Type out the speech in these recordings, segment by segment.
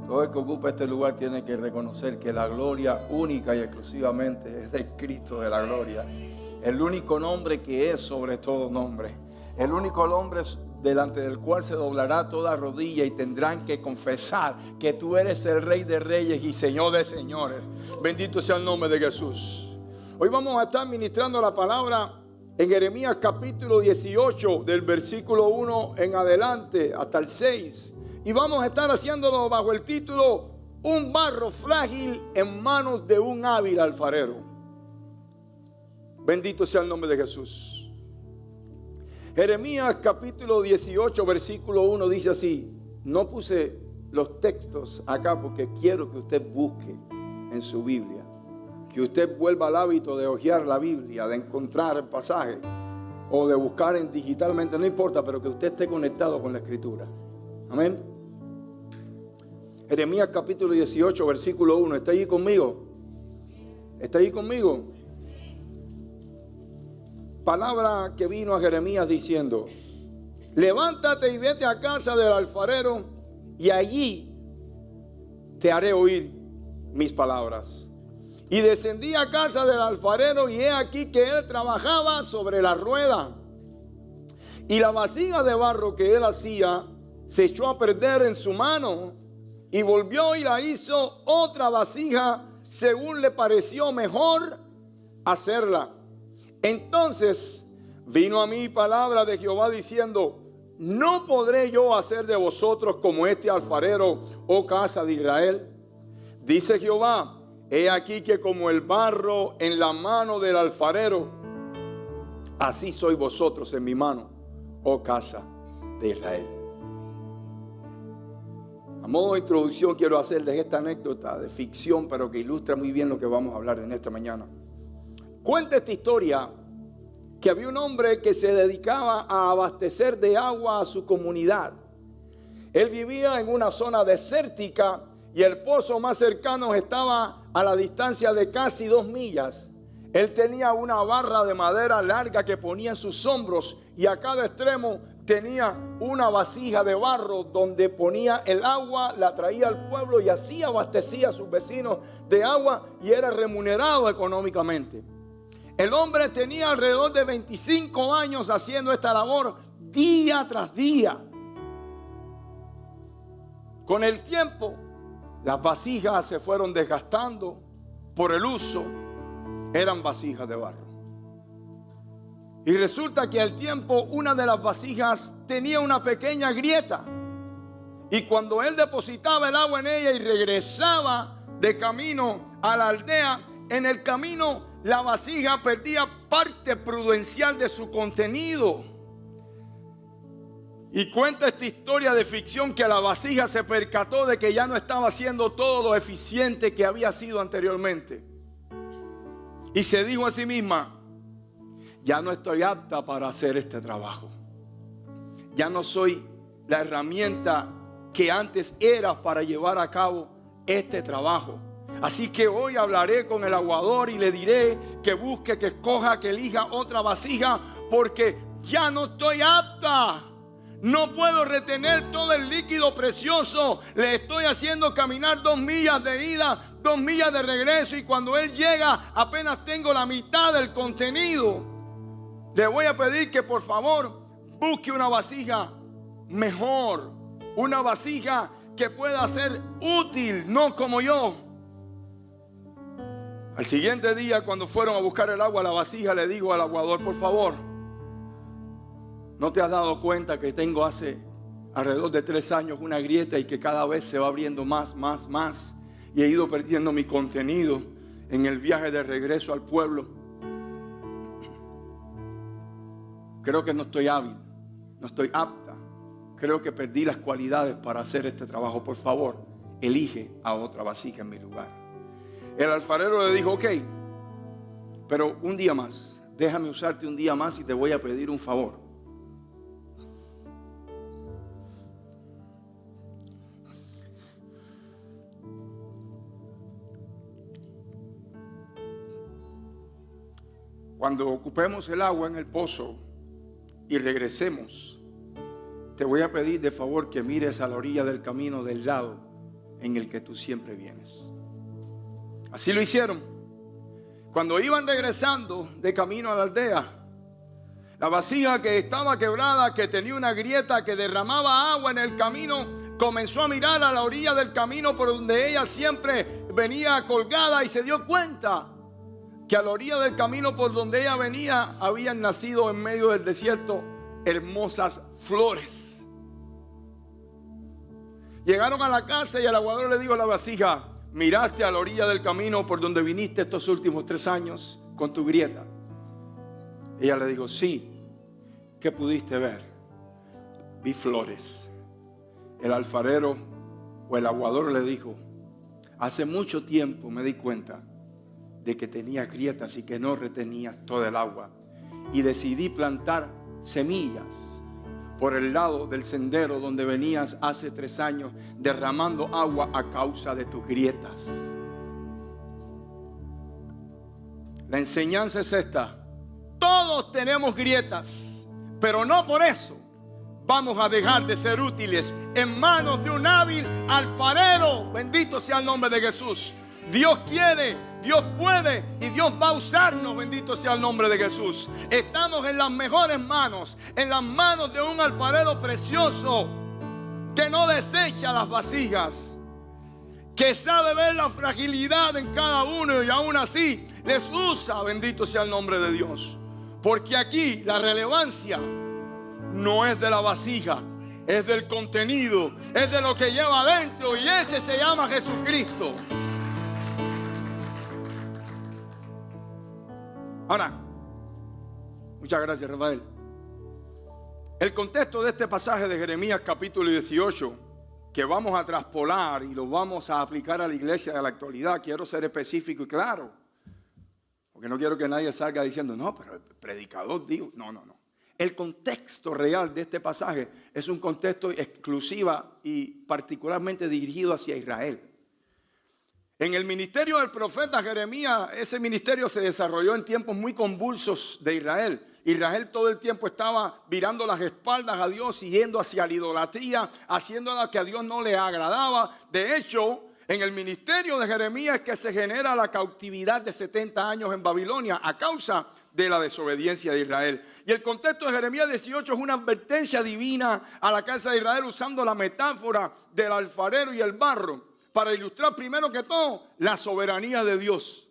Todo el que ocupa este lugar tiene que reconocer que la gloria única y exclusivamente es de Cristo de la gloria. El único nombre que es sobre todo nombre. El único nombre delante del cual se doblará toda rodilla y tendrán que confesar que tú eres el Rey de Reyes y Señor de Señores. Bendito sea el nombre de Jesús. Hoy vamos a estar ministrando la palabra en Jeremías capítulo 18, del versículo 1 en adelante hasta el 6. Y vamos a estar haciéndolo bajo el título Un barro frágil en manos de un hábil alfarero. Bendito sea el nombre de Jesús. Jeremías capítulo 18 versículo 1 dice así. No puse los textos acá porque quiero que usted busque en su Biblia, que usted vuelva al hábito de hojear la Biblia, de encontrar el pasaje o de buscar en digitalmente, no importa, pero que usted esté conectado con la Escritura. Amén. Jeremías capítulo 18 versículo 1. ¿Está allí conmigo? ¿Está allí conmigo? Palabra que vino a Jeremías diciendo: levántate y vete a casa del alfarero y allí te haré oír mis palabras. Y descendí a casa del alfarero y he aquí que él trabajaba sobre la rueda. Y la vasija de barro que él hacía se echó a perder en su mano. Y volvió y la hizo otra vasija según le pareció mejor hacerla. Entonces vino a mí palabra de Jehová diciendo: ¿no podré yo hacer de vosotros como este alfarero, oh casa de Israel? Dice Jehová: he aquí que como el barro en la mano del alfarero, así sois vosotros en mi mano, oh casa de Israel. A modo de introducción quiero hacerles esta anécdota de ficción, pero que ilustra muy bien lo que vamos a hablar en esta mañana. Cuenta esta historia que había un hombre que se dedicaba a abastecer de agua a su comunidad. Él vivía en una zona desértica y el pozo más cercano estaba a la distancia de casi 2 millas. Él tenía una barra de madera larga que ponía en sus hombros y a cada extremo tenía una vasija de barro donde ponía el agua, la traía al pueblo y así abastecía a sus vecinos de agua y era remunerado económicamente. El hombre tenía alrededor de 25 años haciendo esta labor día tras día. Con el tiempo, las vasijas se fueron desgastando por el uso. Eran vasijas de barro. Y resulta que al tiempo una de las vasijas tenía una pequeña grieta. Y cuando él depositaba el agua en ella y regresaba de camino a la aldea, en el camino la vasija perdía parte prudencial de su contenido. Y cuenta esta historia de ficción que la vasija se percató de que ya no estaba haciendo todo lo eficiente que había sido anteriormente. Y se dijo a sí misma: ya no estoy apta para hacer este trabajo. Ya no soy la herramienta que antes era para llevar a cabo este trabajo. Así que hoy hablaré con el aguador y le diré que busque, que escoja, que elija otra vasija, porque ya no estoy apta. No puedo retener todo el líquido precioso. Le estoy haciendo caminar 2 millas de ida, 2 millas de regreso, y cuando él llega apenas tengo la mitad del contenido. Le voy a pedir que por favor busque una vasija mejor, una vasija que pueda ser útil, no como yo. Al siguiente día, cuando fueron a buscar el agua a la vasija, le digo al aguador: por favor, ¿no te has dado cuenta que tengo hace alrededor de 3 años una grieta y que cada vez se va abriendo más? Y he ido perdiendo mi contenido en el viaje de regreso al pueblo. Creo que no estoy hábil, no estoy apta. Creo que perdí las cualidades para hacer este trabajo. Por favor, elige a otra vasija en mi lugar. El alfarero le dijo: ok, pero un día más, déjame usarte un día más y te voy a pedir un favor. Cuando ocupemos el agua en el pozo y regresemos, te voy a pedir de favor que mires a la orilla del camino del lado en el que tú siempre vienes. Así lo hicieron. Cuando iban regresando de camino a la aldea, la vasija que estaba quebrada, que tenía una grieta, que derramaba agua en el camino, comenzó a mirar a la orilla del camino por donde ella siempre venía colgada, y se dio cuenta que a la orilla del camino por donde ella venía habían nacido en medio del desierto hermosas flores. Llegaron a la casa y el aguador le dijo a la vasija: ¿miraste a la orilla del camino por donde viniste estos últimos 3 años con tu grieta? Ella le dijo: sí. ¿Qué pudiste ver? Vi flores. El alfarero o el aguador le dijo: hace mucho tiempo me di cuenta de que tenías grietas y que no retenías todo el agua, y decidí plantar semillas por el lado del sendero donde venías hace 3 años derramando agua a causa de tus grietas. La enseñanza es esta: todos tenemos grietas, pero no por eso vamos a dejar de ser útiles en manos de un hábil alfarero. Bendito sea el nombre de Jesús. Dios quiere, Dios puede y Dios va a usarnos. Bendito sea el nombre de Jesús. Estamos en las mejores manos, en las manos de un alfarero precioso que no desecha las vasijas, que sabe ver la fragilidad en cada uno y aún así les usa. Bendito sea el nombre de Dios. Porque aquí la relevancia no es de la vasija, es del contenido, es de lo que lleva adentro, y ese se llama Jesucristo. Ahora, muchas gracias, Rafael. El contexto de este pasaje de Jeremías capítulo 18, que vamos a traspolar y lo vamos a aplicar a la iglesia de la actualidad, quiero ser específico y claro, porque no quiero que nadie salga diciendo: no, pero el predicador dijo. No. El contexto real de este pasaje es un contexto exclusiva y particularmente dirigido hacia Israel. En el ministerio del profeta Jeremías, ese ministerio se desarrolló en tiempos muy convulsos de Israel. Israel todo el tiempo estaba virando las espaldas a Dios y yendo hacia la idolatría, haciendo lo que a Dios no le agradaba. De hecho, en el ministerio de Jeremías es que se genera la cautividad de 70 años en Babilonia a causa de la desobediencia de Israel. Y el contexto de Jeremías 18 es una advertencia divina a la casa de Israel, usando la metáfora del alfarero y el barro para ilustrar primero que todo la soberanía de Dios,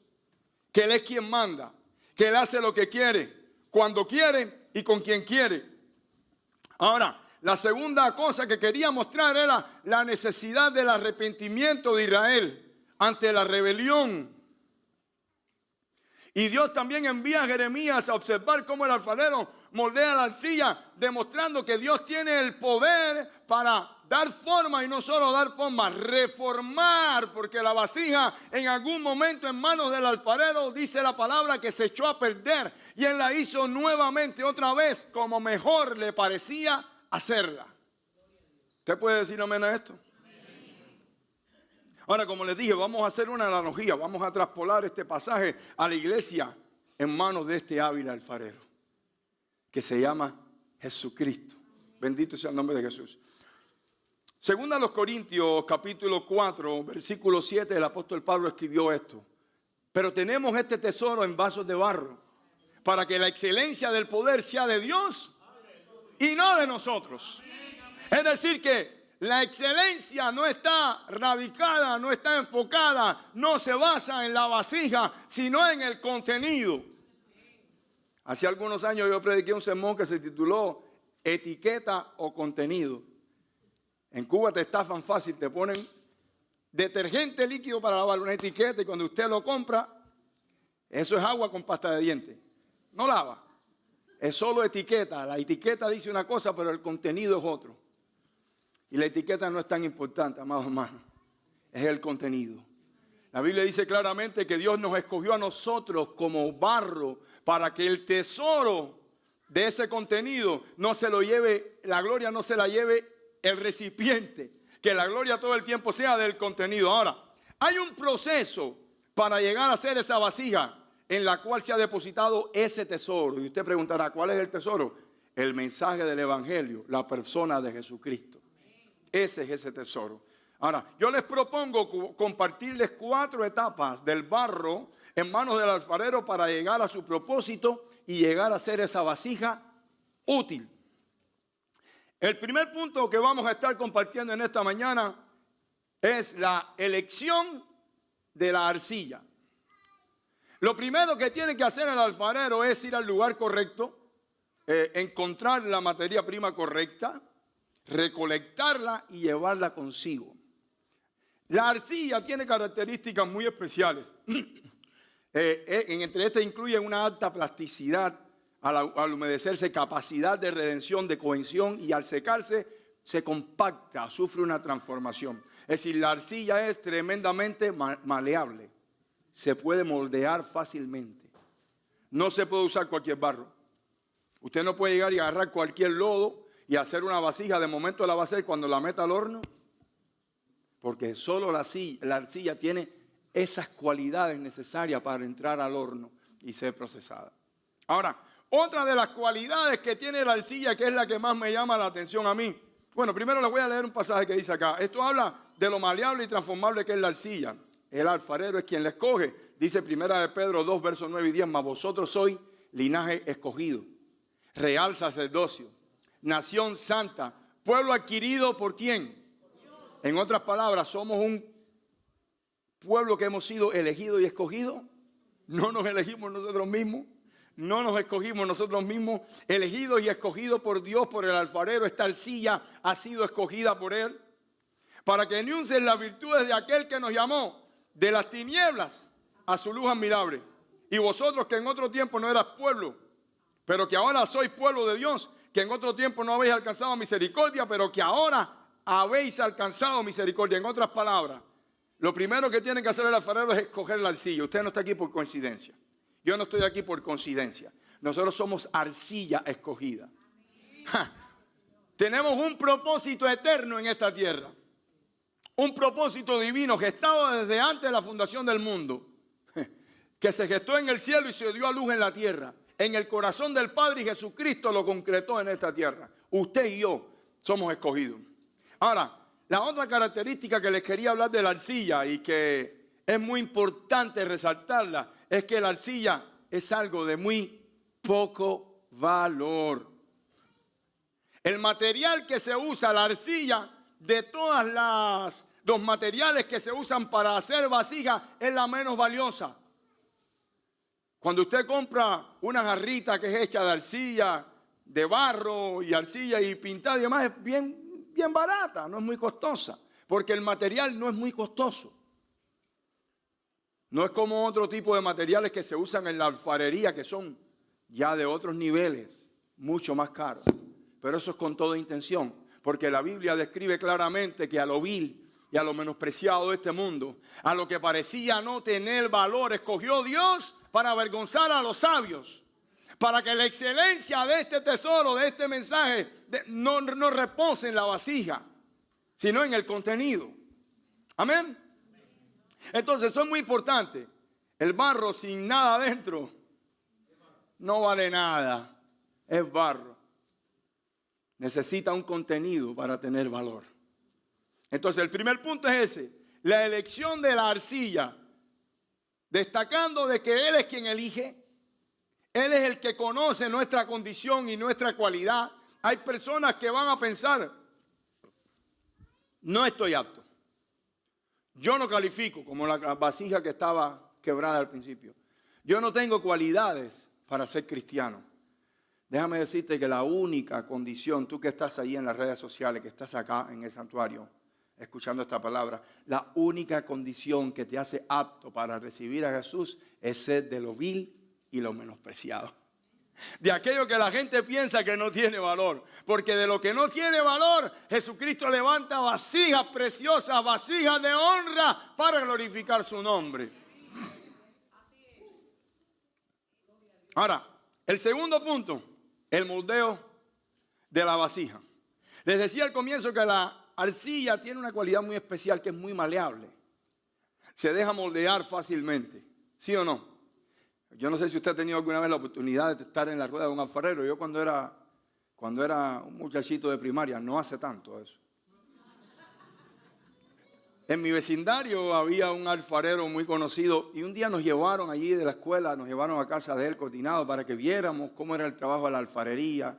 que Él es quien manda, que Él hace lo que quiere, cuando quiere y con quien quiere. Ahora, la segunda cosa que quería mostrar era la necesidad del arrepentimiento de Israel ante la rebelión. Y Dios también envía a Jeremías a observar cómo el alfarero moldea la arcilla, demostrando que Dios tiene el poder para dar forma, y no solo dar forma, reformar, porque la vasija en algún momento en manos del alfarero, dice la palabra, que se echó a perder, y Él la hizo nuevamente otra vez como mejor le parecía hacerla. ¿Usted puede decir amén a esto? Ahora, como les dije, vamos a hacer una analogía, vamos a traspolar este pasaje a la iglesia en manos de este hábil alfarero, que se llama Jesucristo. Bendito sea el nombre de Jesús. Según a los Corintios, capítulo 4, versículo 7, el apóstol Pablo escribió esto: pero tenemos este tesoro en vasos de barro, para que la excelencia del poder sea de Dios y no de nosotros. Es decir que la excelencia no está radicada, no está enfocada, no se basa en la vasija, sino en el contenido. Hace algunos años yo prediqué un sermón que se tituló Etiqueta o Contenido. En Cuba te estafan fácil, te ponen detergente líquido para lavar, una etiqueta, y cuando usted lo compra, eso es agua con pasta de dientes. No lava, es solo etiqueta. La etiqueta dice una cosa, pero el contenido es otro. Y la etiqueta no es tan importante, amados hermanos, es el contenido. La Biblia dice claramente que Dios nos escogió a nosotros como barro para que el tesoro de ese contenido no se lo lleve, la gloria no se la lleve el recipiente, que la gloria todo el tiempo sea del contenido. Ahora, hay un proceso para llegar a ser esa vasija en la cual se ha depositado ese tesoro. Y usted preguntará, ¿cuál es el tesoro? El mensaje del evangelio, la persona de Jesucristo. Ese es ese tesoro. Ahora, yo les propongo compartirles 4 etapas del barro en manos del alfarero para llegar a su propósito y llegar a ser esa vasija útil. El primer punto que vamos a estar compartiendo en esta mañana es la elección de la arcilla. Lo primero que tiene que hacer el alfarero es ir al lugar correcto, encontrar la materia prima correcta, recolectarla y llevarla consigo. La arcilla tiene características muy especiales. Entre estas incluyen una alta plasticidad, al humedecerse capacidad de redención, de cohesión, y al secarse se compacta, sufre una transformación. Es decir, la arcilla es tremendamente maleable, se puede moldear fácilmente. No se puede usar cualquier barro. Usted no puede llegar y agarrar cualquier lodo y hacer una vasija, de momento la va a hacer cuando la meta al horno, porque solo la arcilla tiene esas cualidades necesarias para entrar al horno y ser procesada. Ahora, otra de las cualidades que tiene la arcilla, que es la que más me llama la atención a mí. Bueno, primero les voy a leer un pasaje que dice acá. Esto habla de lo maleable y transformable que es la arcilla. El alfarero es quien la escoge. Dice 1 Pedro 2, versos 9 y 10. Mas vosotros sois linaje escogido, real sacerdocio, nación santa, pueblo adquirido ¿por quién? En otras palabras, somos un pueblo que hemos sido elegidos y escogidos. No nos elegimos nosotros mismos. No nos escogimos nosotros mismos, elegidos y escogidos por Dios, por el alfarero. Esta arcilla ha sido escogida por Él, para que anuncien las virtudes de aquel que nos llamó de las tinieblas a su luz admirable. Y vosotros que en otro tiempo no eras pueblo, pero que ahora sois pueblo de Dios, que en otro tiempo no habéis alcanzado misericordia, pero que ahora habéis alcanzado misericordia. En otras palabras, lo primero que tiene que hacer el alfarero es escoger la arcilla. Usted no está aquí por coincidencia. Yo no estoy aquí por coincidencia. Nosotros somos arcilla escogida. Tenemos un propósito eterno en esta tierra. Un propósito divino gestado desde antes de la fundación del mundo. Que se gestó en el cielo y se dio a luz en la tierra. En el corazón del Padre, y Jesucristo lo concretó en esta tierra. Usted y yo somos escogidos. Ahora, la otra característica que les quería hablar de la arcilla y que es muy importante resaltarla, es que la arcilla es algo de muy poco valor. El material que se usa, la arcilla, de todas los materiales que se usan para hacer vasijas, es la menos valiosa. Cuando usted compra una jarrita que es hecha de arcilla, de barro y arcilla y pintada y demás, es bien barata, no es muy costosa, porque el material no es muy costoso. No es como otro tipo de materiales que se usan en la alfarería, que son ya de otros niveles, mucho más caros. Pero eso es con toda intención, porque la Biblia describe claramente que a lo vil y a lo menospreciado de este mundo, a lo que parecía no tener valor, escogió Dios para avergonzar a los sabios, para que la excelencia de este tesoro, de este mensaje, no repose en la vasija, sino en el contenido. Amén. Entonces, eso es muy importante. El barro sin nada adentro no vale nada. Es barro. Necesita un contenido para tener valor. Entonces, el primer punto es ese. La elección de la arcilla. Destacando de que Él es quien elige. Él es el que conoce nuestra condición y nuestra cualidad. Hay personas que van a pensar, no estoy apto. Yo no califico, como la vasija que estaba quebrada al principio. Yo no tengo cualidades para ser cristiano. Déjame decirte que la única condición, tú que estás ahí en las redes sociales, que estás acá en el santuario, escuchando esta palabra, la única condición que te hace apto para recibir a Jesús es ser de lo vil y lo menospreciado. De aquello que la gente piensa que no tiene valor. Porque de lo que no tiene valor, Jesucristo levanta vasijas preciosas, vasijas de honra para glorificar su nombre. Ahora, el segundo punto, el moldeo de la vasija. Les decía al comienzo que la arcilla tiene una cualidad muy especial, que es muy maleable. Se deja moldear fácilmente, ¿sí o no? Yo no sé si usted ha tenido alguna vez la oportunidad de estar en la rueda de un alfarero. Yo cuando era un muchachito de primaria, no hace tanto eso. En mi vecindario había un alfarero muy conocido y un día nos llevaron allí de la escuela, nos llevaron a casa de él coordinado para que viéramos cómo era el trabajo de la alfarería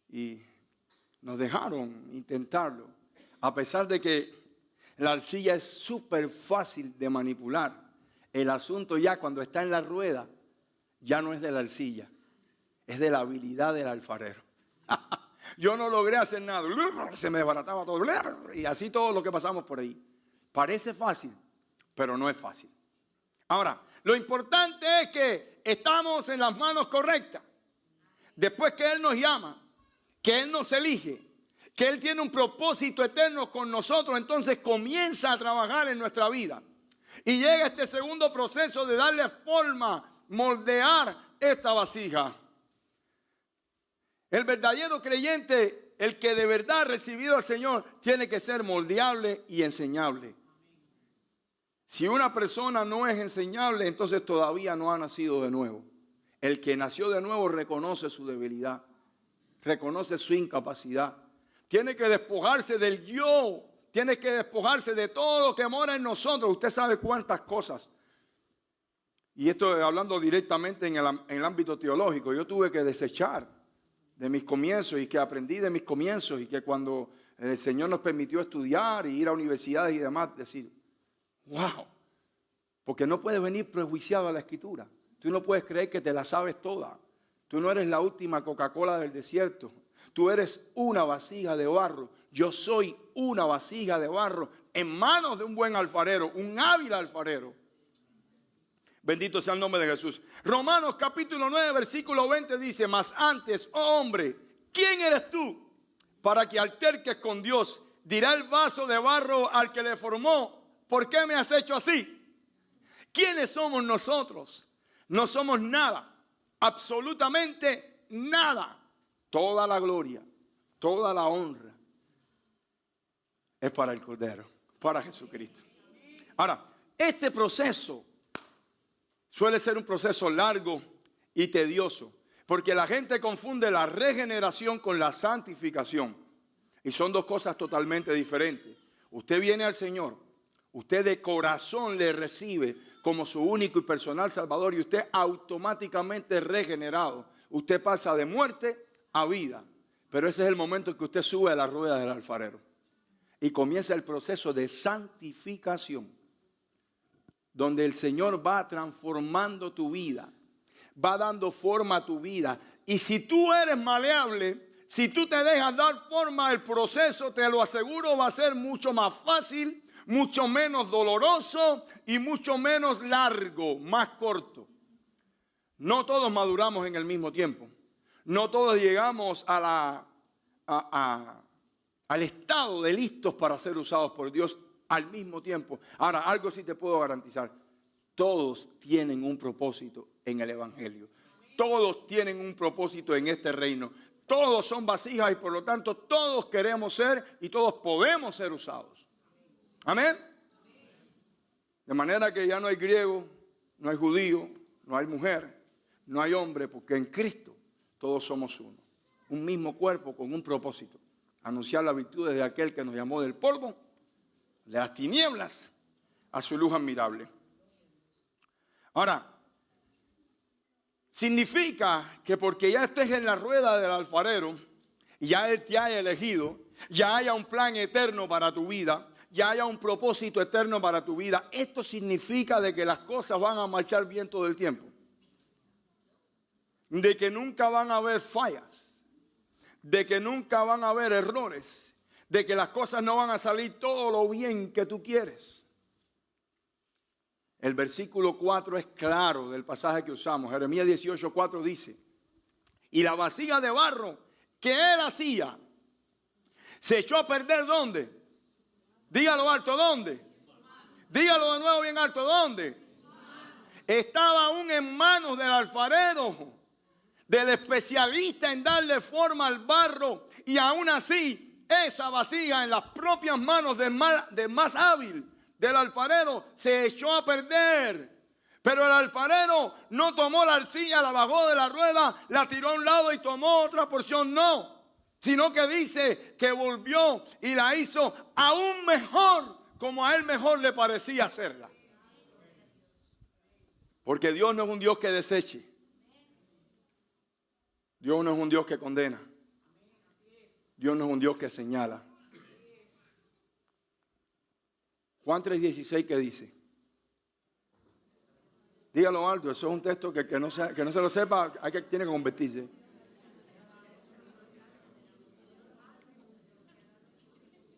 y nos dejaron intentarlo. A pesar de que la arcilla es súper fácil de manipular, el asunto ya cuando está en la rueda ya no es de la arcilla, es de la habilidad del alfarero. Yo no logré hacer nada, se me desbarataba todo y así todo lo que pasamos por ahí. Parece fácil, pero no es fácil. Ahora, lo importante es que estamos en las manos correctas. Después que Él nos llama, que Él nos elige, que Él tiene un propósito eterno con nosotros, entonces comienza a trabajar en nuestra vida. Y llega este segundo proceso de darle forma, moldear esta vasija. El verdadero creyente, el que de verdad ha recibido al Señor, tiene que ser moldeable y enseñable. Si una persona no es enseñable, entonces todavía no ha nacido de nuevo. El que nació de nuevo reconoce su debilidad, reconoce su incapacidad. Tiene que despojarse del yo, tiene que despojarse de todo lo que mora en nosotros. Usted sabe cuántas cosas. Y esto hablando directamente en el ámbito teológico. Yo tuve que desechar de mis comienzos y que aprendí de mis comienzos y que cuando el Señor nos permitió estudiar y ir a universidades y demás, decir, wow, porque no puedes venir prejuiciado a la Escritura. Tú no puedes creer que te la sabes toda. Tú no eres la última Coca-Cola del desierto. Tú eres una vasija de barro. Yo soy una vasija de barro en manos de un buen alfarero, un hábil alfarero. Bendito sea el nombre de Jesús. Romanos capítulo 9, versículo 20 dice, mas antes, oh hombre, ¿quién eres tú para que alterques con Dios? Dirá el vaso de barro al que le formó, ¿por qué me has hecho así? ¿Quiénes somos nosotros? No somos nada, absolutamente nada. Toda la gloria, toda la honra es para el Cordero, para Jesucristo. Ahora, este proceso suele ser un proceso largo y tedioso, porque la gente confunde la regeneración con la santificación. Y son dos cosas totalmente diferentes. Usted viene al Señor, usted de corazón le recibe como su único y personal Salvador y usted automáticamente es regenerado. Usted pasa de muerte a vida. Pero ese es el momento en que usted sube a la rueda del alfarero y comienza el proceso de santificación, donde el Señor va transformando tu vida, va dando forma a tu vida. Y si tú eres maleable, si tú te dejas dar forma, el proceso, te lo aseguro, va a ser mucho más fácil, mucho menos doloroso y mucho menos largo, más corto. No todos maduramos en el mismo tiempo. No todos llegamos al estado de listos para ser usados por Dios al mismo tiempo. Ahora, algo sí te puedo garantizar. Todos tienen un propósito en el Evangelio. Todos tienen un propósito en este reino. Todos son vasijas y por lo tanto todos queremos ser y todos podemos ser usados. Amén. De manera que ya no hay griego, no hay judío, no hay mujer, no hay hombre, porque en Cristo todos somos uno. Un mismo cuerpo con un propósito. Anunciar las virtudes de aquel que nos llamó del polvo, de las tinieblas, a su luz admirable. Ahora, significa que porque ya estés en la rueda del alfarero, y ya Él te haya elegido, ya haya un plan eterno para tu vida, ya haya un propósito eterno para tu vida, esto significa de que las cosas van a marchar bien todo el tiempo. De que nunca van a haber fallas, de que nunca van a haber errores, de que las cosas no van a salir todo lo bien que tú quieres. El versículo 4 es claro del pasaje que usamos. Jeremías 18:4 dice, y la vasija de barro que él hacía, se echó a perder ¿dónde? Dígalo alto, ¿dónde? Dígalo de nuevo bien alto, ¿dónde? Estaba aún en manos del alfarero, del especialista en darle forma al barro, y aún así esa vasija en las propias manos del más hábil, del alfarero, se echó a perder. Pero el alfarero no tomó la arcilla, la bajó de la rueda, la tiró a un lado y tomó otra porción, no. Sino que dice que volvió y la hizo aún mejor como a él mejor le parecía hacerla. Porque Dios no es un Dios que deseche. Dios no es un Dios que condena. Dios no es un Dios que señala. Juan 3:16, ¿qué dice? Dígalo alto, eso es un texto que no se lo sepa, tiene que convertirse.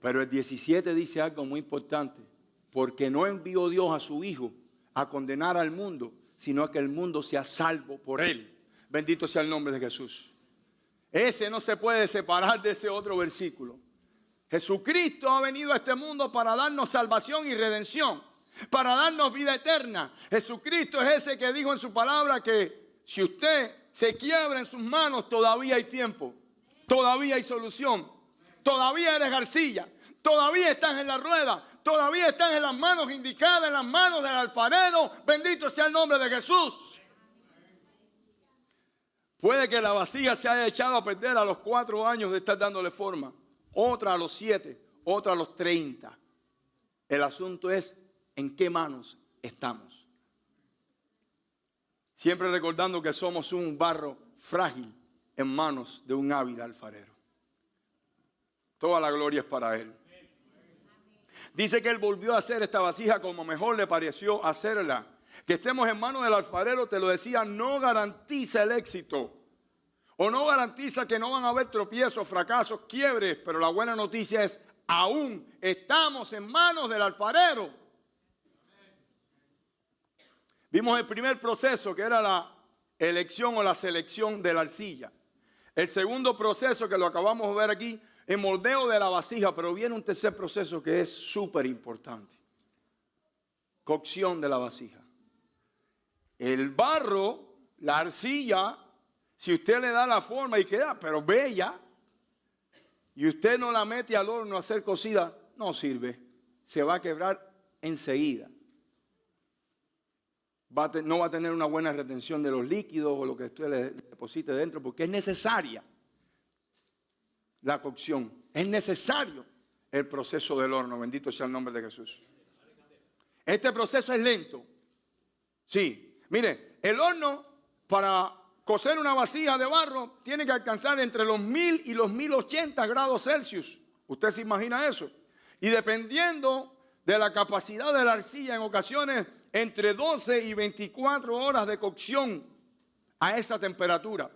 Pero el 17 dice algo muy importante. Porque no envió Dios a su Hijo a condenar al mundo, sino que el mundo sea salvo por él. Bendito sea el nombre de Jesús. Ese no se puede separar de ese otro versículo. Jesucristo ha venido a este mundo para darnos salvación y redención, para darnos vida eterna. Jesucristo es ese que dijo en su palabra que si usted se quiebra en sus manos, todavía hay tiempo, todavía hay solución, todavía eres arcilla, todavía estás en la rueda, todavía estás en las manos indicadas, en las manos del alfarero. Bendito sea el nombre de Jesús. Puede que la vasija se haya echado a perder a los 4 años de estar dándole forma, otra a los 7, otra a los 30. El asunto es en qué manos estamos. Siempre recordando que somos un barro frágil en manos de un hábil alfarero. Toda la gloria es para él. Dice que él volvió a hacer esta vasija como mejor le pareció hacerla. Que estemos en manos del alfarero, te lo decía, no garantiza el éxito. O no garantiza que no van a haber tropiezos, fracasos, quiebres. Pero la buena noticia es, aún estamos en manos del alfarero. Vimos el primer proceso, que era la elección o la selección de la arcilla. El segundo proceso, que lo acabamos de ver aquí, el moldeo de la vasija. Pero viene un tercer proceso que es súper importante. Cocción de la vasija. El barro, la arcilla, si usted le da la forma y queda, pero bella, y usted no la mete al horno a ser cocida, no sirve. Se va a quebrar enseguida. No va a tener una buena retención de los líquidos o lo que usted le deposite dentro, porque es necesaria la cocción. Es necesario el proceso del horno. Bendito sea el nombre de Jesús. Este proceso es lento. Sí. Mire, el horno para cocer una vasija de barro tiene que alcanzar entre los 1000 y los 1080 grados Celsius. ¿Usted se imagina eso? Y dependiendo de la capacidad de la arcilla, en ocasiones entre 12 y 24 horas de cocción a esa temperatura.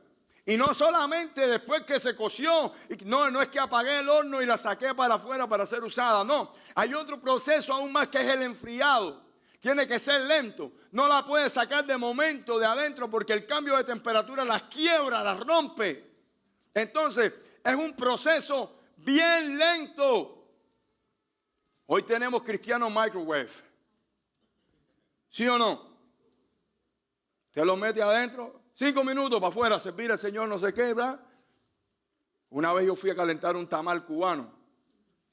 Y no solamente después que se coció, no es que apagué el horno y la saqué para afuera para ser usada, no. Hay otro proceso aún más que es el enfriado. Tiene que ser lento. No la puede sacar de momento de adentro porque el cambio de temperatura las quiebra, las rompe. Entonces, es un proceso bien lento. Hoy tenemos cristiano microwave. ¿Sí o no? Usted lo mete adentro, 5 minutos para afuera, servir al Señor no sé qué, ¿verdad? Una vez yo fui a calentar un tamal cubano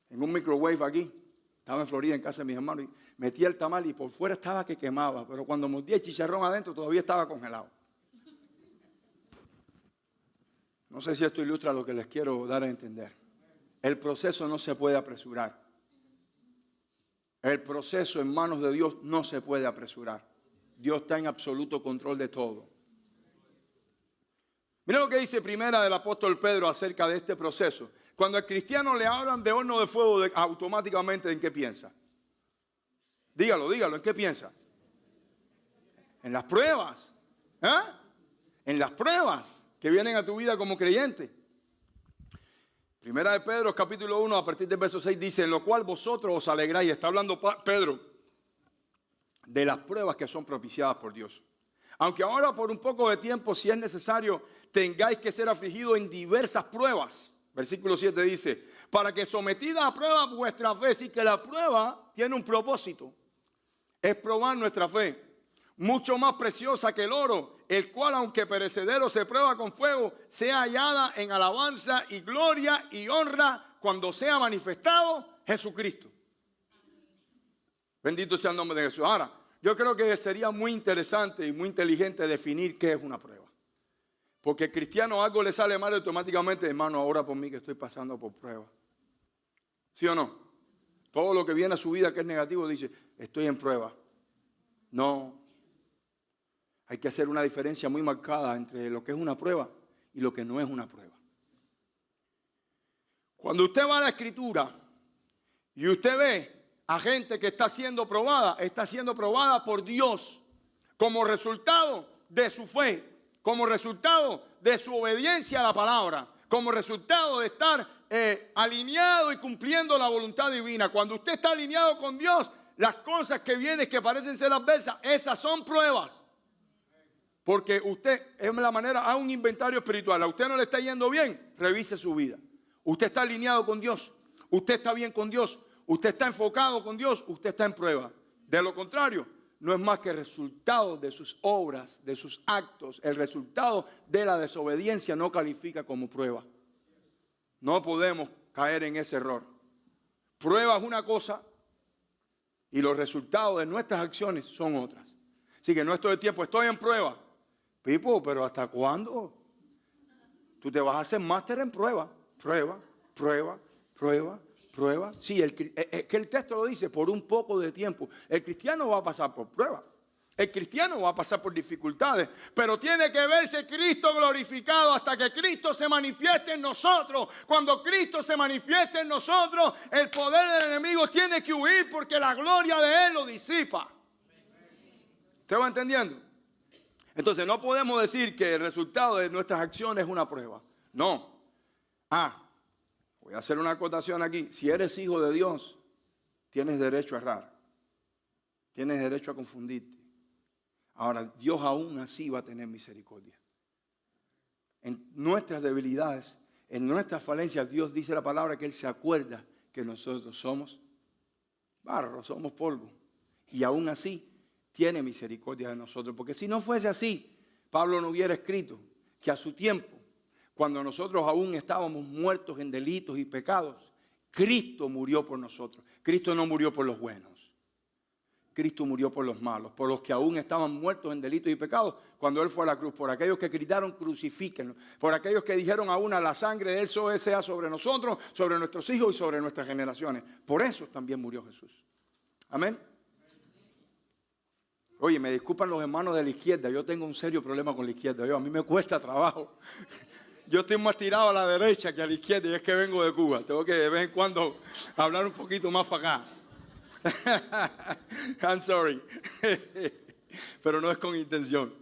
en un microwave aquí. Estaba en Florida en casa de mis hermanos y metí el tamal y por fuera estaba que quemaba, pero cuando mordí el chicharrón adentro todavía estaba congelado. No sé si esto ilustra lo que les quiero dar a entender. El proceso no se puede apresurar. El proceso en manos de Dios no se puede apresurar. Dios está en absoluto control de todo. Mira lo que dice primera del apóstol Pedro acerca de este proceso. Cuando al cristiano le hablan de horno de fuego, automáticamente ¿en qué piensa? Dígalo, ¿en qué piensa? En las pruebas. En las pruebas que vienen a tu vida como creyente. Primera de Pedro, capítulo 1, a partir del verso 6, dice, en lo cual vosotros os alegráis. Está hablando Pedro de las pruebas que son propiciadas por Dios. Aunque ahora por un poco de tiempo, si es necesario, tengáis que ser afligidos en diversas pruebas. Versículo 7 dice, para que sometida a prueba vuestra fe, sí que la prueba tiene un propósito. Es probar nuestra fe, mucho más preciosa que el oro, el cual aunque perecedero se prueba con fuego, sea hallada en alabanza y gloria y honra cuando sea manifestado Jesucristo. Bendito sea el nombre de Jesús. Ahora, yo creo que sería muy interesante y muy inteligente definir qué es una prueba. Porque el cristiano algo le sale mal automáticamente, hermano, ora por mí que estoy pasando por prueba. ¿Sí o no? Todo lo que viene a su vida que es negativo dice, estoy en prueba. No. Hay que hacer una diferencia muy marcada entre lo que es una prueba y lo que no es una prueba. Cuando usted va a la Escritura y usted ve a gente que está siendo probada por Dios como resultado de su fe, como resultado de su obediencia a la palabra, como resultado de estar alineado y cumpliendo la voluntad divina. Cuando usted está alineado con Dios, las cosas que vienen que parecen ser adversas, esas son pruebas. Porque usted, es la manera, haga un inventario espiritual. A usted no le está yendo bien, revise su vida. Usted está alineado con Dios, usted está bien con Dios, usted está enfocado con Dios, usted está en prueba. De lo contrario, no es más que el resultado de sus obras, de sus actos. El resultado de la desobediencia no califica como prueba. No podemos caer en ese error. Prueba es una cosa y los resultados de nuestras acciones son otras. Así que no es todo el tiempo, estoy en prueba. Pipo, pero ¿hasta cuándo? Tú te vas a hacer máster en prueba. Prueba, prueba, prueba, prueba. Sí, es que el texto lo dice, por un poco de tiempo. El cristiano va a pasar por prueba. El cristiano va a pasar por dificultades, pero tiene que verse Cristo glorificado hasta que Cristo se manifieste en nosotros. Cuando Cristo se manifieste en nosotros, el poder del enemigo tiene que huir porque la gloria de Él lo disipa. ¿Usted va entendiendo? Entonces no podemos decir que el resultado de nuestras acciones es una prueba. No. Voy a hacer una acotación aquí. Si eres hijo de Dios, tienes derecho a errar. Tienes derecho a confundirte. Ahora, Dios aún así va a tener misericordia. En nuestras debilidades, en nuestras falencias, Dios dice la palabra que Él se acuerda que nosotros somos barro, somos polvo. Y aún así tiene misericordia de nosotros. Porque si no fuese así, Pablo no hubiera escrito que a su tiempo, cuando nosotros aún estábamos muertos en delitos y pecados, Cristo murió por nosotros. Cristo no murió por los buenos. Cristo murió por los malos, por los que aún estaban muertos en delitos y pecados cuando Él fue a la cruz, por aquellos que gritaron crucifíquenlo, por aquellos que dijeron a una la sangre de Él sea sobre nosotros, sobre nuestros hijos y sobre nuestras generaciones. Por eso también murió Jesús. Amén. Oye, me disculpan los hermanos de la izquierda, yo tengo un serio problema con la izquierda, a mí me cuesta trabajo. Yo estoy más tirado a la derecha que a la izquierda y es que vengo de Cuba. Tengo que de vez en cuando hablar un poquito más para acá. I'm sorry. Pero no es con intención.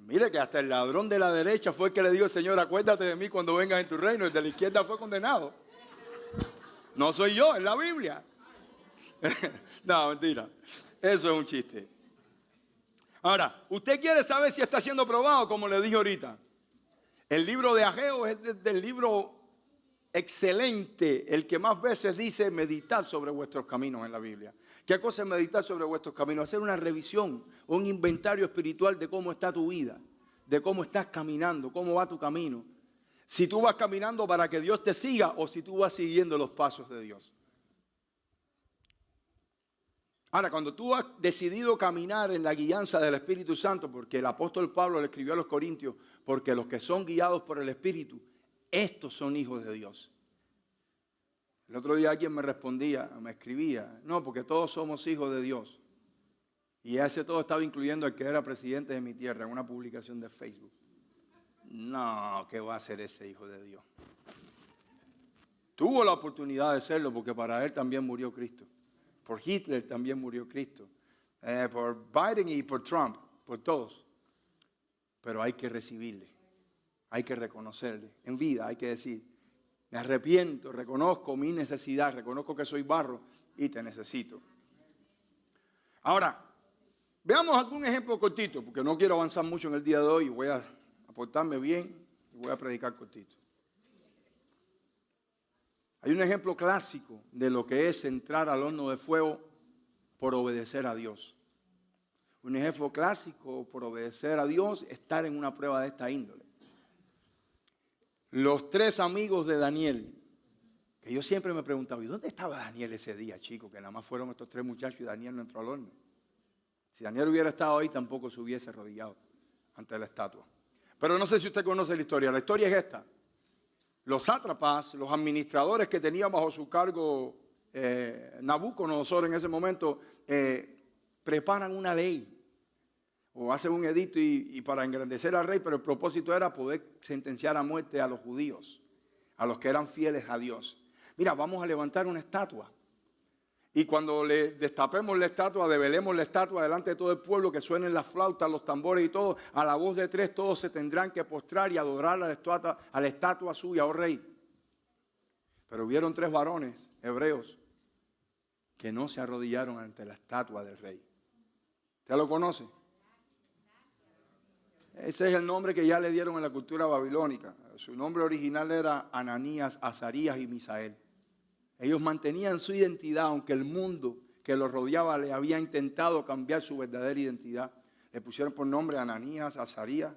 Mire que hasta el ladrón de la derecha fue el que le dijo, Señor, acuérdate de mí cuando vengas en tu reino. El de la izquierda fue condenado. No soy yo, es la Biblia. No, mentira. Eso es un chiste. Ahora, ¿usted quiere saber si está siendo probado? Como le dije ahorita. El libro de Ageo es del libro excelente, el que más veces dice meditar sobre vuestros caminos en la Biblia. ¿Qué cosa es meditar sobre vuestros caminos? Hacer una revisión, un inventario espiritual de cómo está tu vida, de cómo estás caminando, cómo va tu camino. Si tú vas caminando para que Dios te siga o si tú vas siguiendo los pasos de Dios. Ahora, cuando tú has decidido caminar en la guianza del Espíritu Santo, porque el apóstol Pablo le escribió a los Corintios, porque los que son guiados por el Espíritu, estos son hijos de Dios. El otro día alguien me respondía, me escribía, no, porque todos somos hijos de Dios. Y ese todo estaba incluyendo el que era presidente de mi tierra en una publicación de Facebook. No, ¿qué va a ser ese hijo de Dios? Tuvo la oportunidad de serlo porque para él también murió Cristo. Por Hitler también murió Cristo. Por Biden y por Trump, por todos. Pero hay que recibirle. Hay que reconocerle. En vida hay que decir, me arrepiento, reconozco mi necesidad, reconozco que soy barro y te necesito. Ahora, veamos algún ejemplo cortito, porque no quiero avanzar mucho en el día de hoy y voy a aportarme bien y voy a predicar cortito. Hay un ejemplo clásico de lo que es entrar al horno de fuego por obedecer a Dios. Un ejemplo clásico por obedecer a Dios, estar en una prueba de esta índole. Los 3 amigos de Daniel, que yo siempre me preguntaba, ¿y dónde estaba Daniel ese día, chico? Que nada más fueron estos 3 muchachos y Daniel no entró al horno. Si Daniel hubiera estado ahí, tampoco se hubiese arrodillado ante la estatua. Pero no sé si usted conoce la historia. La historia es esta. los sátrapas, los administradores que tenía bajo su cargo Nabucodonosor en ese momento, preparan una ley o hacen un edicto y para engrandecer al rey, pero el propósito era poder sentenciar a muerte a los judíos, a los que eran fieles a Dios. Mira, vamos a levantar una estatua. Y cuando le destapemos la estatua, develemos la estatua delante de todo el pueblo, que suenen las flautas, los tambores y todo, a la voz de 3 todos se tendrán que postrar y adorar a la estatua suya, oh rey. Pero hubieron 3 varones hebreos que no se arrodillaron ante la estatua del rey. ¿Usted lo conoce? Ese es el nombre que ya le dieron en la cultura babilónica. Su nombre original era Ananías, Azarías y Misael. Ellos mantenían su identidad, aunque el mundo que los rodeaba le había intentado cambiar su verdadera identidad. Le pusieron por nombre Ananías, Azarías,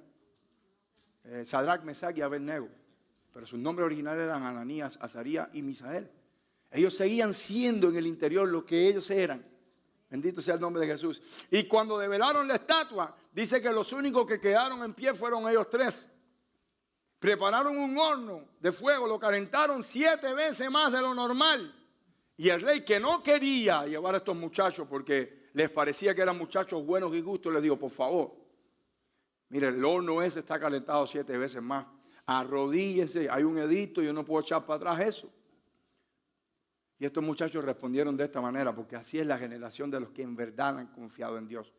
Sadrach, Mesach y Abednego. Pero sus nombres originales eran Ananías, Azarías y Misael. Ellos seguían siendo en el interior lo que ellos eran. Bendito sea el nombre de Jesús. Y cuando develaron la estatua, dice que los únicos que quedaron en pie fueron ellos 3. Prepararon un horno de fuego, lo calentaron 7 veces más de lo normal. Y el rey, que no quería llevar a estos muchachos porque les parecía que eran muchachos buenos y justos, les dijo, por favor, mire, el horno ese está calentado 7 veces más. Arrodíllense, hay un edicto, yo no puedo echar para atrás eso. Y estos muchachos respondieron de esta manera, porque así es la generación de los que en verdad han confiado en Dios.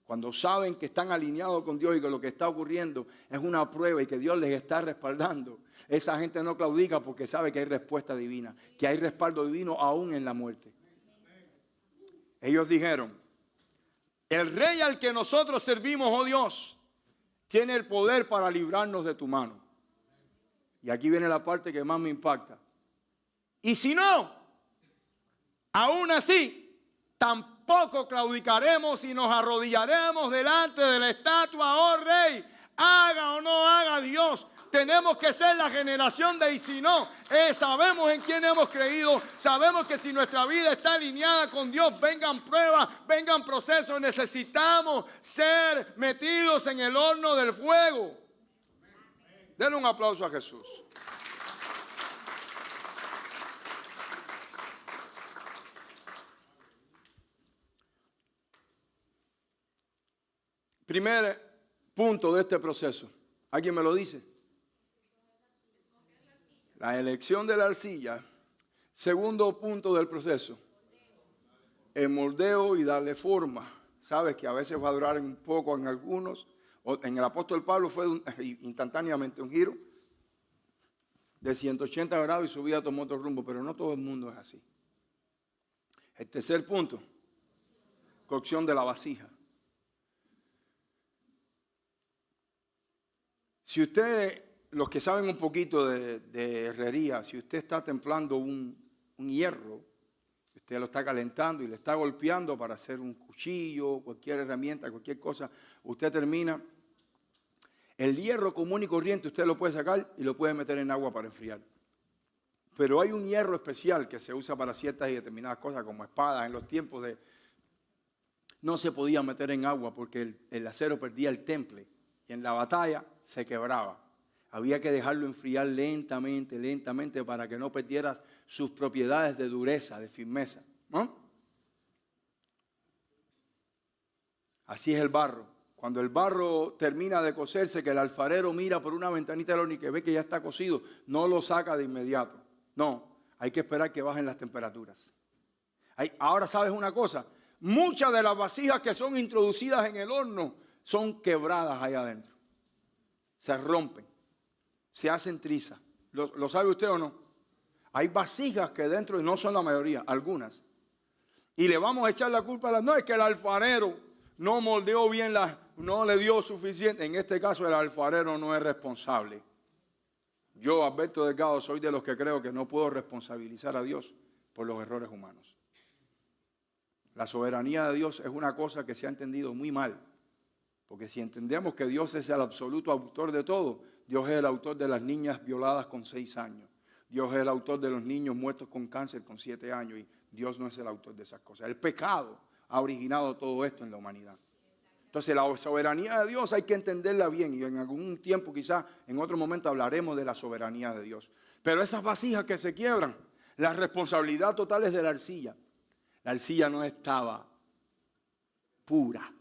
Cuando saben que están alineados con Dios y que lo que está ocurriendo es una prueba y que Dios les está respaldando, esa gente no claudica porque sabe que hay respuesta divina, que hay respaldo divino aún en la muerte. Ellos dijeron, el rey al que nosotros servimos, oh Dios, tiene el poder para librarnos de tu mano. Y aquí viene la parte que más me impacta. Y si no, aún así, tampoco claudicaremos y nos arrodillaremos delante de la estatua, oh rey, haga o no haga Dios. Tenemos que ser la generación de y si no, sabemos en quién hemos creído, sabemos que si nuestra vida está alineada con Dios, vengan pruebas, vengan procesos, necesitamos ser metidos en el horno del fuego. Denle un aplauso a Jesús. Primer punto de este proceso. ¿Alguien me lo dice? La elección de la arcilla. Segundo punto del proceso. El moldeo y darle forma. Sabes que a veces va a durar un poco en algunos. En el apóstol Pablo fue instantáneamente un giro de 180 grados y su vida tomó otro rumbo. Pero no todo el mundo es así. El tercer punto. Cocción de la vasija. Si usted, los que saben un poquito de herrería, si usted está templando un hierro, usted lo está calentando y le está golpeando para hacer un cuchillo, cualquier herramienta, cualquier cosa, usted termina, el hierro común y corriente usted lo puede sacar y lo puede meter en agua para enfriar. Pero hay un hierro especial que se usa para ciertas y determinadas cosas, como espadas. En los tiempos no se podía meter en agua porque el acero perdía el temple y en la batalla se quebraba. Había que dejarlo enfriar lentamente, lentamente para que no perdiera sus propiedades de dureza, de firmeza, ¿no? Así es el barro. Cuando el barro termina de cocerse, que el alfarero mira por una ventanita del horno y que ve que ya está cocido, no lo saca de inmediato. No, hay que esperar que bajen las temperaturas. Ahora, ¿sabes una cosa? Muchas de las vasijas que son introducidas en el horno son quebradas ahí adentro. Se rompen, se hacen trizas. ¿Lo sabe usted o no? Hay vasijas que dentro, y no son la mayoría, algunas. Y le vamos a echar la culpa no es que el alfarero no moldeó bien, no le dio suficiente. En este caso el alfarero no es responsable. Yo, Alberto Delgado, soy de los que creo que no puedo responsabilizar a Dios por los errores humanos. La soberanía de Dios es una cosa que se ha entendido muy mal. Porque si entendemos que Dios es el absoluto autor de todo, Dios es el autor de las niñas violadas con 6 años. Dios es el autor de los niños muertos con cáncer con 7 años. Y Dios no es el autor de esas cosas. El pecado ha originado todo esto en la humanidad. Entonces la soberanía de Dios hay que entenderla bien. Y en algún tiempo, quizás en otro momento, hablaremos de la soberanía de Dios. Pero esas vasijas que se quiebran, la responsabilidad total es de la arcilla. La arcilla no estaba pura.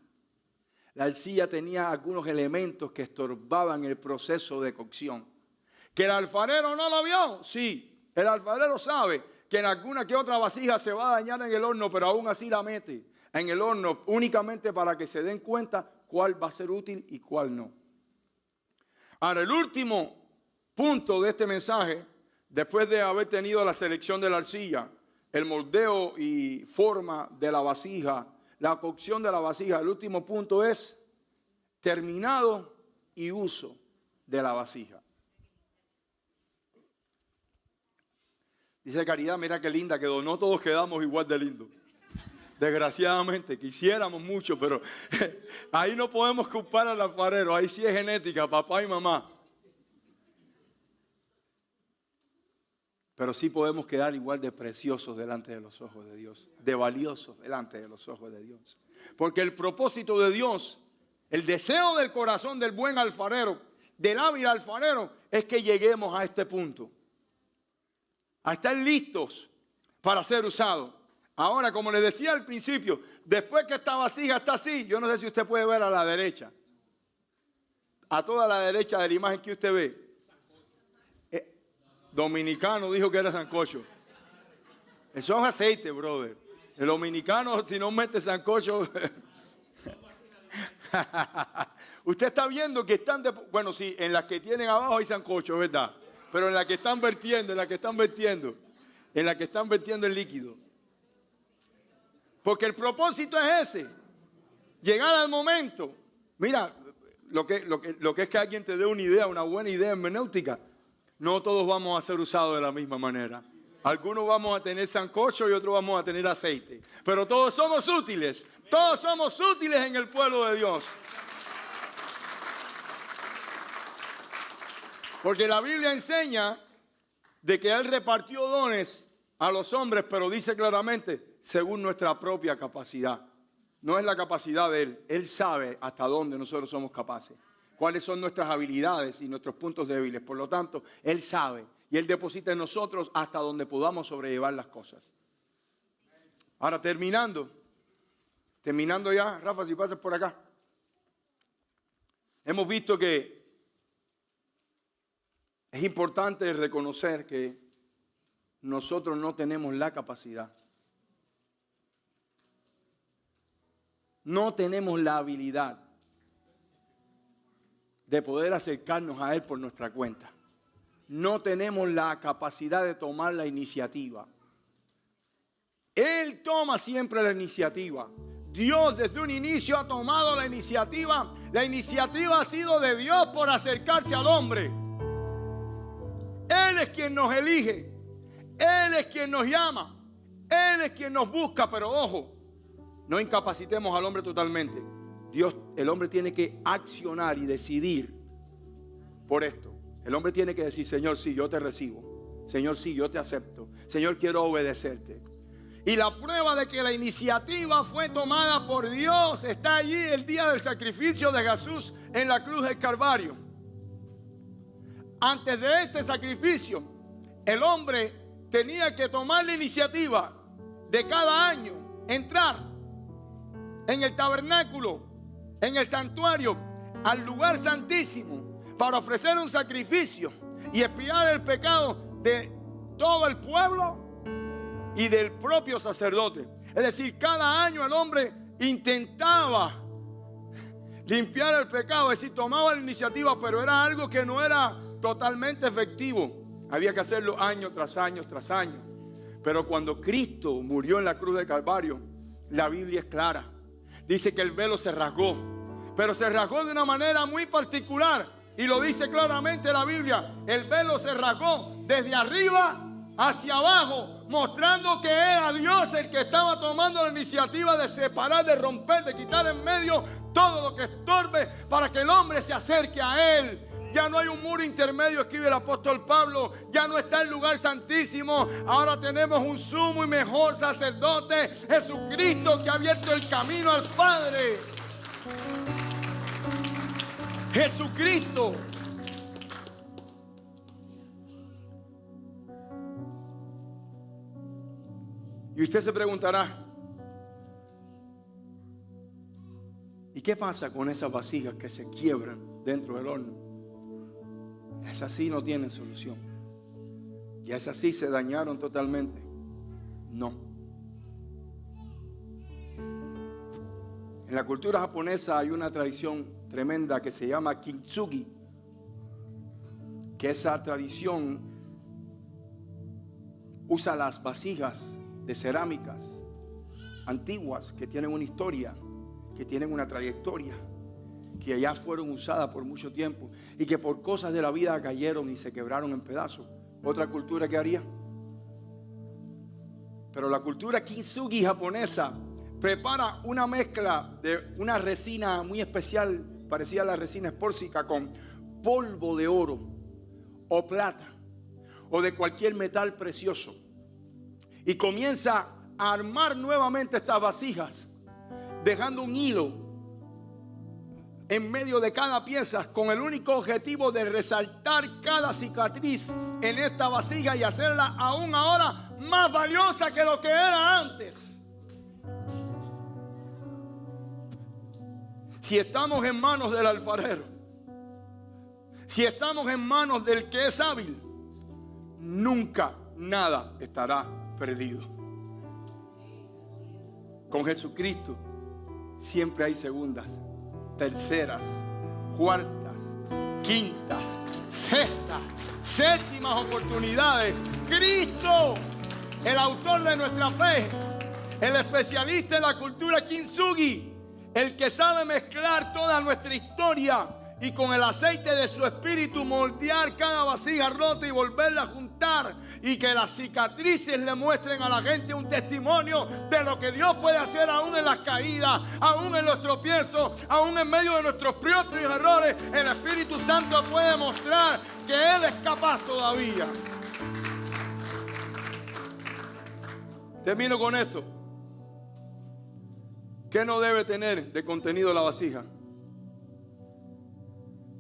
La arcilla tenía algunos elementos que estorbaban el proceso de cocción. ¿Que el alfarero no lo vio? Sí, el alfarero sabe que en alguna que otra vasija se va a dañar en el horno, pero aún así la mete en el horno únicamente para que se den cuenta cuál va a ser útil y cuál no. Ahora, el último punto de este mensaje, después de haber tenido la selección de la arcilla, el moldeo y forma de la vasija, la cocción de la vasija, el último punto es terminado y uso de la vasija. Dice Caridad, mira qué linda quedó. No todos quedamos igual de lindos. Desgraciadamente, quisiéramos mucho, pero ahí no podemos culpar al alfarero. Ahí sí es genética, papá y mamá. Pero sí podemos quedar igual de preciosos delante de los ojos de Dios. De valiosos delante de los ojos de Dios. Porque el propósito de Dios, el deseo del corazón del buen alfarero, del hábil alfarero, es que lleguemos a este punto. A estar listos para ser usados. Ahora, como les decía al principio, después que esta vasija está así, yo no sé si usted puede ver a la derecha. A toda la derecha de la imagen que usted ve. Dominicano dijo que era sancocho. Eso es aceite, brother. El dominicano, si no mete sancocho... Usted está viendo que están... Bueno, sí, en las que tienen abajo hay sancocho, ¿verdad? Pero en la que están vertiendo, el líquido. Porque el propósito es ese. Llegar al momento. Mira, lo que es que alguien te dé una idea, una buena idea hermenéutica. No todos vamos a ser usados de la misma manera. Algunos vamos a tener sancocho y otros vamos a tener aceite. Pero todos somos útiles. Todos somos útiles en el pueblo de Dios. Porque la Biblia enseña de que Él repartió dones a los hombres, pero dice claramente, según nuestra propia capacidad. No es la capacidad de Él. Él sabe hasta dónde nosotros somos capaces. Cuáles son nuestras habilidades y nuestros puntos débiles. Por lo tanto, Él sabe. Y Él deposita en nosotros hasta donde podamos sobrellevar las cosas. Ahora, terminando ya, Rafa, si pasas por acá. Hemos visto que es importante reconocer que nosotros no tenemos la capacidad. No tenemos la habilidad de poder acercarnos a Él por nuestra cuenta. No tenemos la capacidad de tomar la iniciativa. Él toma siempre la iniciativa. Dios desde un inicio ha tomado la iniciativa. La iniciativa ha sido de Dios por acercarse al hombre. Él es quien nos elige. Él es quien nos llama. Él es quien nos busca. Pero ojo, no incapacitemos al hombre totalmente. El hombre tiene que accionar y decidir por esto. El hombre tiene que decir, Señor, sí, yo te recibo. Señor, sí, yo te acepto. Señor, quiero obedecerte. Y la prueba de que la iniciativa fue tomada por Dios está allí el día del sacrificio de Jesús en la cruz del Calvario. Antes de este sacrificio, el hombre tenía que tomar la iniciativa de cada año, entrar en el tabernáculo, en el santuario, al lugar santísimo, para ofrecer un sacrificio y expiar el pecado de todo el pueblo y del propio sacerdote. Es decir, cada año el hombre intentaba limpiar el pecado, es decir, tomaba la iniciativa, pero era algo que no era totalmente efectivo. Había que hacerlo año tras año tras año. Pero cuando Cristo murió en la cruz del Calvario, la Biblia es clara. Dice que el velo se rasgó, pero se rasgó de una manera muy particular. Y lo dice claramente la Biblia. El velo se rasgó desde arriba hacia abajo, mostrando que era Dios el que estaba tomando la iniciativa de separar, de romper, de quitar en medio todo lo que estorbe para que el hombre se acerque a Él. Ya no hay un muro intermedio, escribe el apóstol Pablo. Ya no está el lugar santísimo. Ahora tenemos un sumo y mejor sacerdote, Jesucristo, que ha abierto el camino al Padre. Jesucristo. Y usted se preguntará, ¿y qué pasa con esas vasijas que se quiebran dentro del horno? Esas sí no tienen solución. Y esas sí se dañaron totalmente. No. En la cultura japonesa hay una tradición tremenda que se llama kintsugi. Que esa tradición usa las vasijas de cerámicas antiguas que tienen una historia, que tienen una trayectoria, que ya fueron usadas por mucho tiempo y que por cosas de la vida cayeron y se quebraron en pedazos. ¿Otra cultura qué haría? Pero la cultura kintsugi japonesa prepara una mezcla de una resina muy especial, parecida a la resina espórsica, con polvo de oro o plata o de cualquier metal precioso, y comienza a armar nuevamente estas vasijas, dejando un hilo en medio de cada pieza con el único objetivo de resaltar cada cicatriz en esta vasija y hacerla aún ahora más valiosa que lo que era antes. Si estamos en manos del alfarero, si estamos en manos del que es hábil, nunca nada estará perdido. Con Jesucristo siempre hay segundas, terceras, cuartas, quintas, sextas, séptimas oportunidades. Cristo, el autor de nuestra fe, el especialista en la cultura kintsugi, el que sabe mezclar toda nuestra historia y con el aceite de su espíritu moldear cada vasija rota y volverla a juntar, y que las cicatrices le muestren a la gente un testimonio de lo que Dios puede hacer aún en las caídas, aún en los tropiezos, aún en medio de nuestros propios errores. El Espíritu Santo puede mostrar que Él es capaz todavía. Termino con esto. ¿Qué no debe tener de contenido la vasija?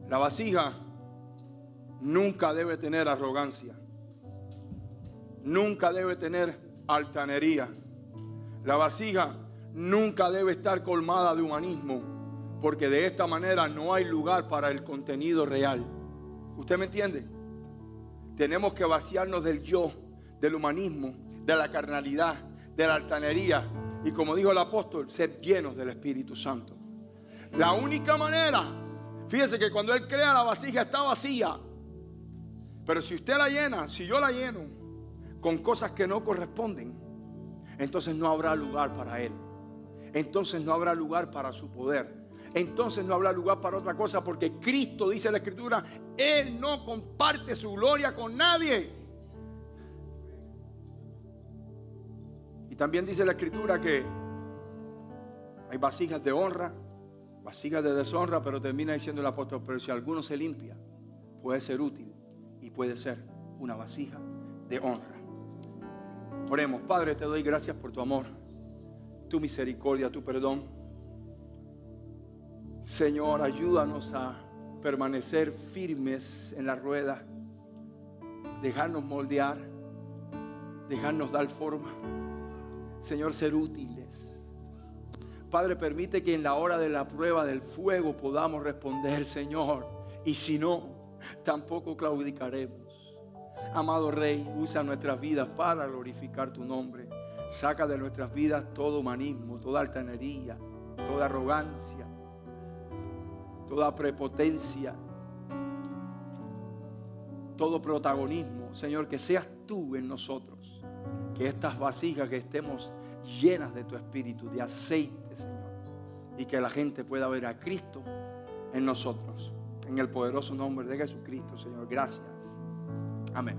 La vasija nunca debe tener arrogancia. Nunca debe tener altanería. La vasija nunca debe estar colmada de humanismo, porque de esta manera no hay lugar para el contenido real. ¿Usted me entiende? Tenemos que vaciarnos del yo, del humanismo, de la carnalidad, de la altanería, y como dijo el apóstol, ser llenos del Espíritu Santo. La única manera, fíjese que cuando Él crea la vasija está vacía, pero si usted la llena, si yo la lleno con cosas que no corresponden, entonces no habrá lugar para Él. Entonces no habrá lugar para su poder. Entonces no habrá lugar para otra cosa, porque Cristo, dice la Escritura, Él no comparte su gloria con nadie. Y también dice la Escritura que hay vasijas de honra, vasijas de deshonra, pero termina diciendo el apóstol, pero si alguno se limpia, puede ser útil y puede ser una vasija de honra. Oremos. Padre, te doy gracias por tu amor, tu misericordia, tu perdón. Señor, ayúdanos a permanecer firmes en la rueda, dejarnos moldear, dejarnos dar forma. Señor, ser útiles. Padre, permite que en la hora de la prueba del fuego podamos responder, Señor. Y si no, tampoco claudicaremos. Amado Rey, usa nuestras vidas para glorificar tu nombre. Saca de nuestras vidas todo humanismo, toda altanería, toda arrogancia, toda prepotencia, todo protagonismo. Señor, que seas tú en nosotros. Que estas vasijas que estemos llenas de tu Espíritu, de aceite, Señor. Y que la gente pueda ver a Cristo en nosotros. En el poderoso nombre de Jesucristo, Señor. Gracias. Amén.